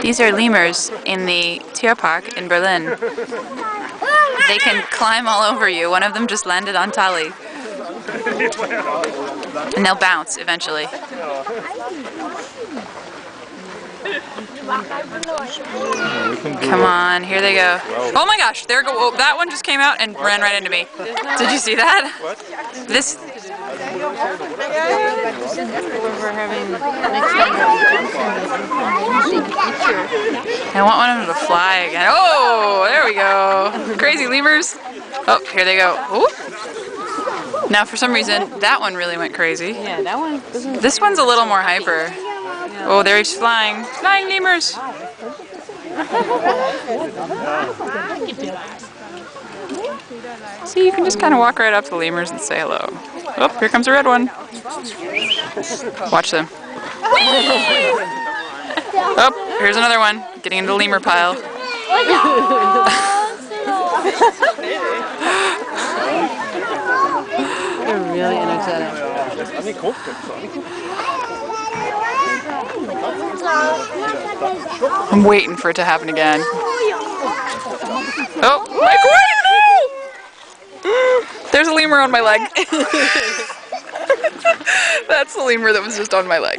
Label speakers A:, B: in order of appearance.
A: These are lemurs in the Tierpark in Berlin. They can climb all over you. One of them just landed on Tali. And they'll bounce eventually. Come on, here they go. Oh my gosh, there go. Oh, that one just came out and ran right into me. Did you see that? This. I want one of them to fly again. Oh, there we go. Crazy lemurs. Oh, here they go. Ooh. Now, for some reason, that one really went crazy.
B: Yeah, that one.
A: This one's a little more hyper. Oh, there he's flying. Flying lemurs. See, you can just kind of walk right up to the lemurs and say hello. Oh, here comes a red one. Watch them. Oh, here's another one. Getting into the lemur pile.
B: They're really energetic.
A: I'm waiting for it to happen again. Oh, my God! There's a lemur on my leg. That's the lemur that was just on my leg.